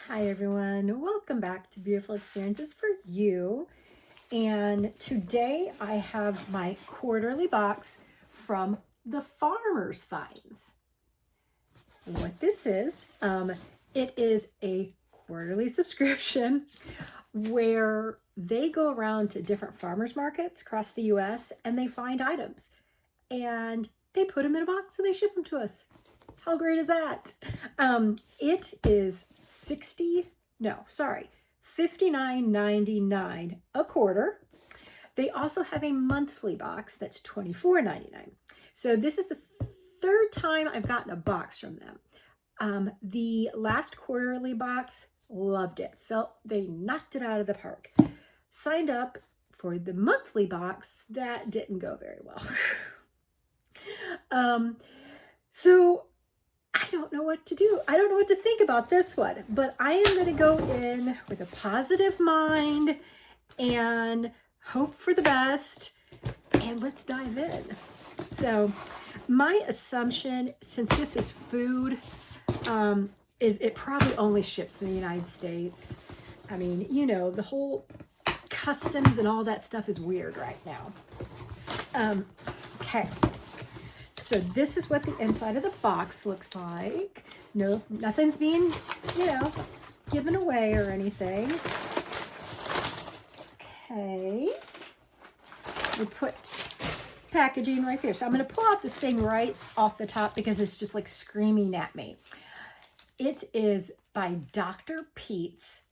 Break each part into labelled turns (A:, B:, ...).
A: Hi everyone, welcome back to Beautiful Experiences for You. And today I have my quarterly box from the Farmer's Finds. What this is, it is a quarterly subscription where they go around to different farmers markets across the US and they find items and they put them in a box and they ship them to us. How great is that? It is $59.99 a quarter. They also have a monthly box that's $24.99. So this is the third time I've gotten a box from them. The last quarterly box, loved it. Felt they knocked it out of the park. Signed up for the monthly box, that didn't go very well. So I don't know what to do. I don't know what to think about this one, but I am going to go in with a positive mind and hope for the best, and let's dive in. So my assumption, since this is food, is it probably only ships in the United States. I mean, you know, the whole customs and all that stuff is weird right now. Okay. So this is what the inside of the box looks like. No, nothing's being, given away or anything. Okay. We put packaging right there. So I'm going to pull out this thing right off the top because it's just like screaming at me. It is by Dr. Pete's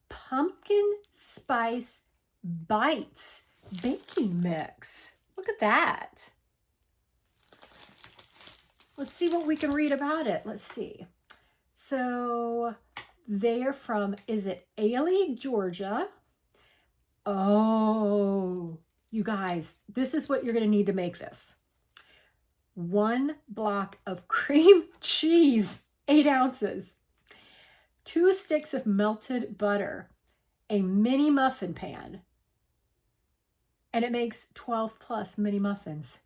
A: Pumpkin Spice Bites Baking Mix. Look at that. Let's see what we can read about it. Let's see. So they're from, is it Ailey, Georgia? Oh, you guys, this is what you're going to need to make this. 1 block of cream cheese, 8 ounces. 2 sticks of melted butter. A mini muffin pan. And it makes 12 plus mini muffins.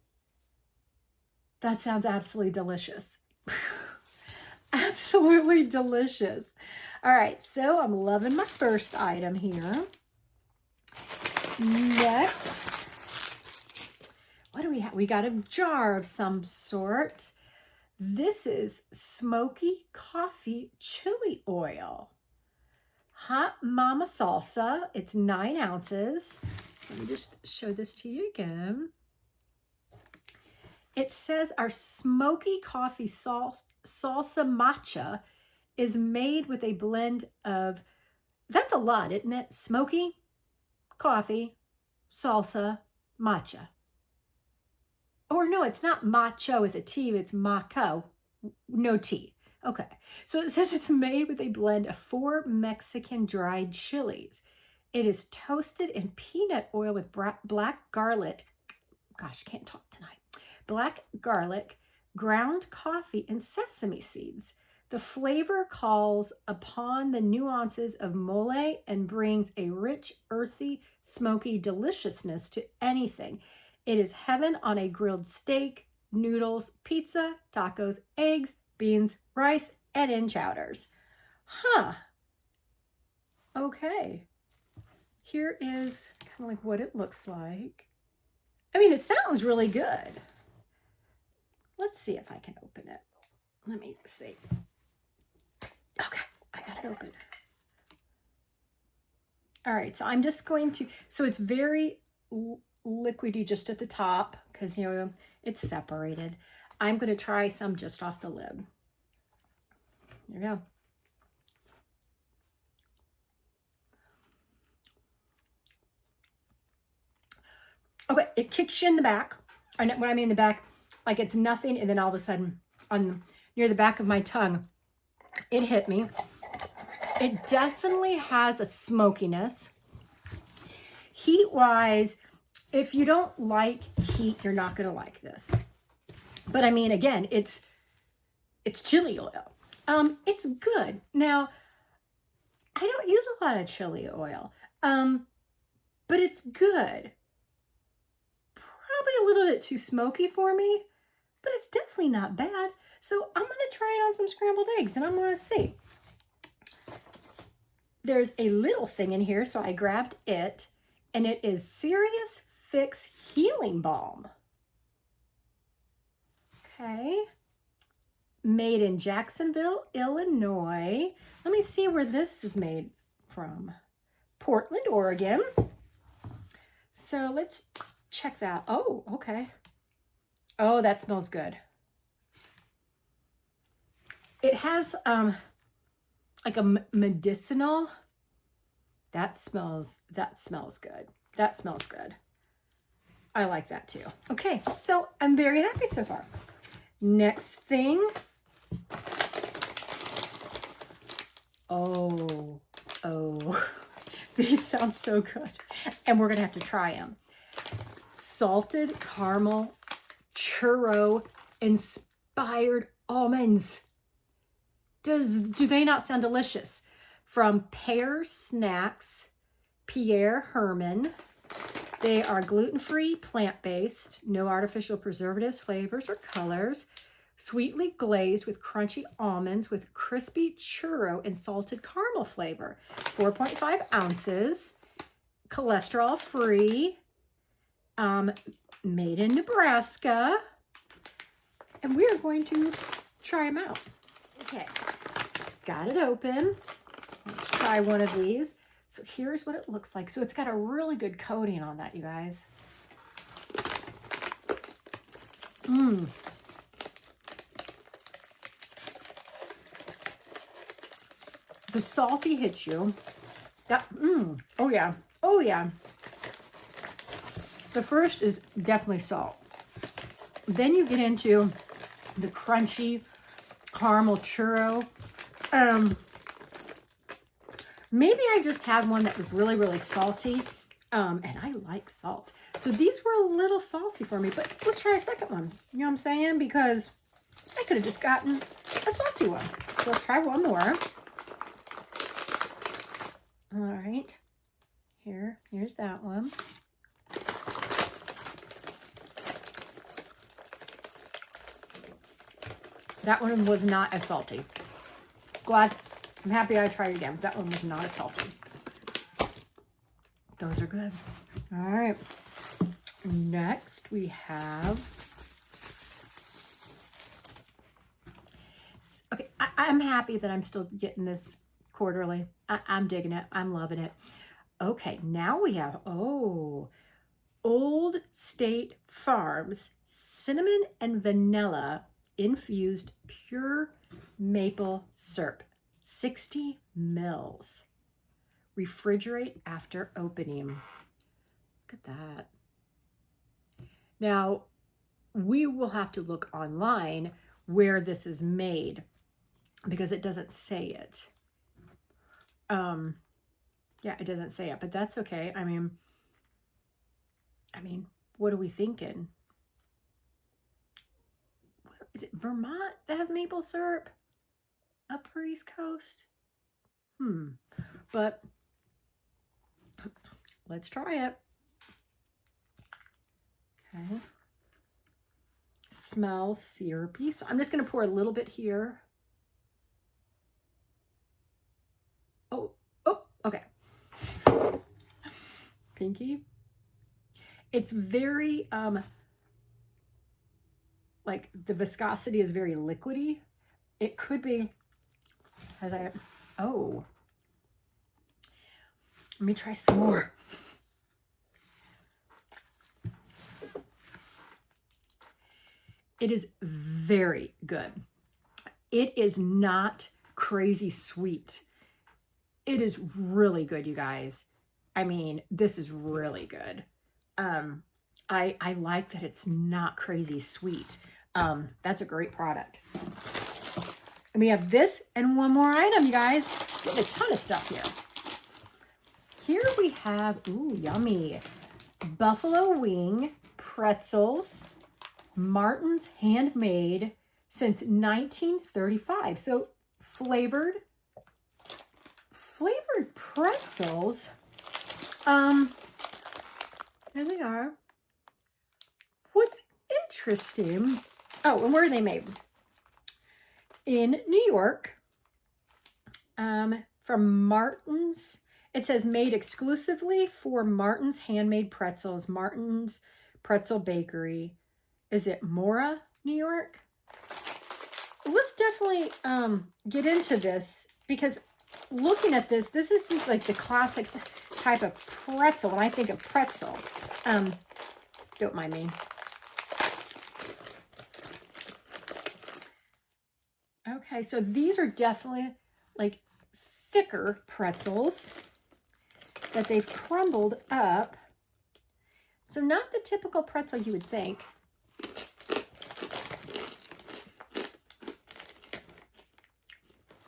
A: That sounds absolutely delicious. Absolutely delicious. All right, so I'm loving my first item here. Next, what do we have? We got a jar of some sort. This is smoky coffee chili oil. Hot Mama salsa. It's 9 ounces. Let me just show this to you again. It says our smoky coffee salsa matcha is made with a blend of, that's a lot, isn't it? Smoky, coffee, salsa, matcha. Or no, it's not matcha with a T, it's mako, no T. Okay, so it says it's made with a blend of 4 Mexican dried chilies. It is toasted in peanut oil with black garlic. Gosh, can't talk tonight. Black garlic, ground coffee, and sesame seeds. The flavor calls upon the nuances of mole and brings a rich, earthy, smoky deliciousness to anything. It is heaven on a grilled steak, noodles, pizza, tacos, eggs, beans, rice, and in chowders. Huh. Okay. Here is kind of like what it looks like. I mean, it sounds really good. Let's see if I can open it. Let me see. Okay, I got it open. All right, so I'm just going to, so it's very liquidy just at the top because, it's separated. I'm going to try some just off the lid. There you go. Okay, it kicks you in the back. When I mean the back, like it's nothing, and then all of a sudden, near the back of my tongue, it hit me. It definitely has a smokiness. Heat-wise, if you don't like heat, you're not going to like this. But I mean, again, it's chili oil. It's good. Now, I don't use a lot of chili oil, but it's good. Probably a little bit too smoky for me, but it's definitely not bad. So I'm going to try it on some scrambled eggs and I'm going to see. there's a little thing in here, so I grabbed it, and it is Serious Fix Healing Balm. Okay. Made in Jacksonville, Illinois. Let me see where this is made from. Portland, Oregon. So let's check that. Oh, okay. Oh, that smells good. It has like a medicinal. That smells good. That smells good. I like that too. Okay, so I'm very happy so far. Next thing. Oh, these sound so good. And we're gonna have to try them. Salted caramel churro inspired almonds. Do they not sound delicious? From Pear Snacks, Pierre Herman. They are gluten-free, plant-based, no artificial preservatives, flavors, or colors. Sweetly glazed with crunchy almonds with crispy churro and salted caramel flavor. 4.5 ounces. Cholesterol-free. Made in Nebraska. And we are going to try them out. Okay, got it open. Let's try one of these. So here's what it looks like. So it's got a really good coating on that, you guys. The salty hits you. Oh yeah. Oh yeah. The first is definitely salt. Then you get into the crunchy caramel churro. Maybe I just had one that was really, really salty. And I like salt. So these were a little salty for me, but let's try a second one. You know what I'm saying? Because I could have just gotten a salty one. So let's try one more. All right. Here's that one. That one was not as salty. I'm happy I tried it again. That one was not as salty. Those are good. All right. Next we have. Okay, I'm happy that I'm still getting this quarterly. I'm digging it. I'm loving it. Okay, now we have, Old State Farms cinnamon and vanilla infused pure maple syrup. 60 mils. Refrigerate after opening. Look at that. Now, we will have to look online where this is made because it doesn't say it. Yeah, it doesn't say it, but that's okay. I mean, what are we thinking? Is it Vermont that has maple syrup? Upper East Coast? But let's try it. Okay. Smells syrupy. So I'm just going to pour a little bit here. Oh, okay. Pinky. It's very, like the viscosity is very liquidy. It could be, let me try some more. It is very good. It is not crazy sweet. It is really good, you guys. I mean, this is really good. I like that it's not crazy sweet. That's a great product. And we have this and one more item, you guys. Getting a ton of stuff here. Here we have, ooh, yummy, buffalo wing pretzels. Martin's handmade since 1935. So flavored pretzels. There they are. What's interesting, and where are they made? In New York, from Martin's. It says made exclusively for Martin's Handmade Pretzels, Martin's Pretzel Bakery. Is it Mora, New York? Let's definitely get into this, because looking at this, this is like the classic type of pretzel. When I think of pretzel, don't mind me. Okay, so these are definitely like thicker pretzels that they've crumbled up. So not the typical pretzel you would think.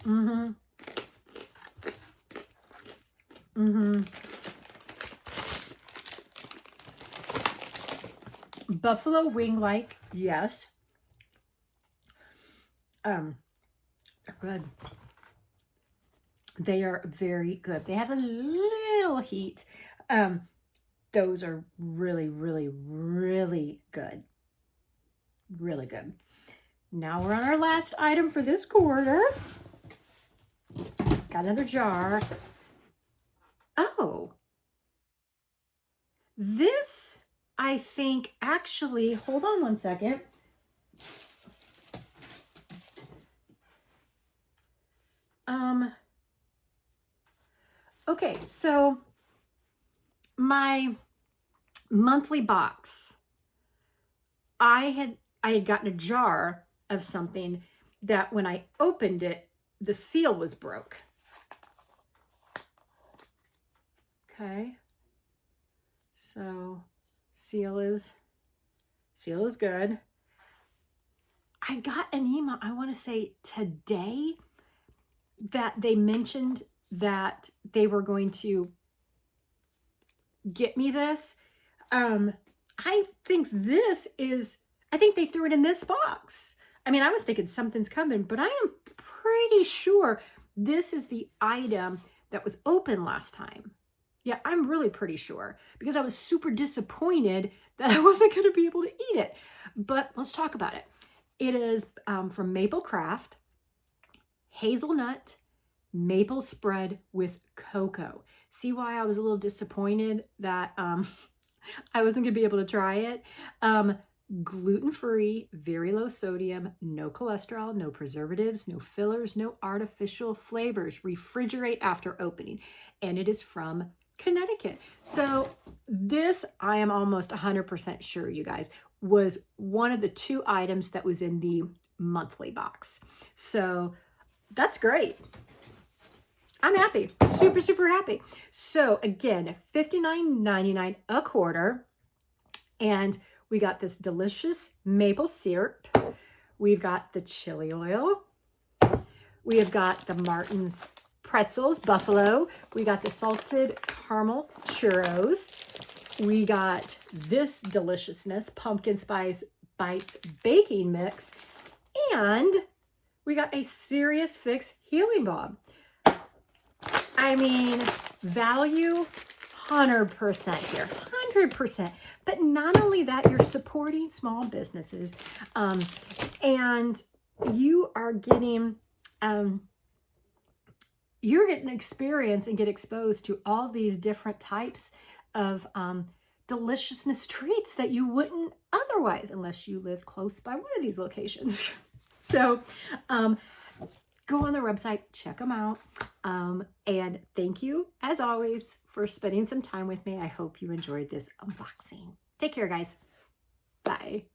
A: Mm-hmm. Mm-hmm. Buffalo wing-like, yes. They're good. They are very good. They have a little heat. Those are really, really, really good. Really good. Now we're on our last item for this quarter. Got another jar. Oh. This, I think, actually, hold on one second. Okay, so my monthly box, I had gotten a jar of something that when I opened it, the seal was broke. Okay. So seal is good. I got an email, I want to say today, that they mentioned that they were going to get me this. I think I think they threw it in this box. I mean, I was thinking something's coming, but I am pretty sure this is the item that was open last time. Yeah, I'm really pretty sure, because I was super disappointed that I wasn't going to be able to eat it. But let's talk about it. It is from Maple Craft, hazelnut maple spread with cocoa. See why I was a little disappointed that I wasn't going to be able to try it? Gluten-free, very low sodium, no cholesterol, no preservatives, no fillers, no artificial flavors. Refrigerate after opening. And it is from Connecticut. So this, I am almost 100% sure, you guys, was one of the 2 items that was in the monthly box. So that's great. I'm happy. Super, super happy. So again, $59.99 a quarter. And we got this delicious maple syrup. We've got the chili oil. We have got the Martin's pretzels, buffalo. We got the salted caramel churros. We got this deliciousness, pumpkin spice bites baking mix. And we got a Serious Fix healing balm. I mean, value 100% here, 100%. But not only that, you're supporting small businesses, and you are getting, you're getting experience and get exposed to all these different types of deliciousness treats that you wouldn't otherwise, unless you lived close by one of these locations. So, go on their website, check them out. And thank you, as always, for spending some time with me. I hope you enjoyed this unboxing. Take care, guys. Bye.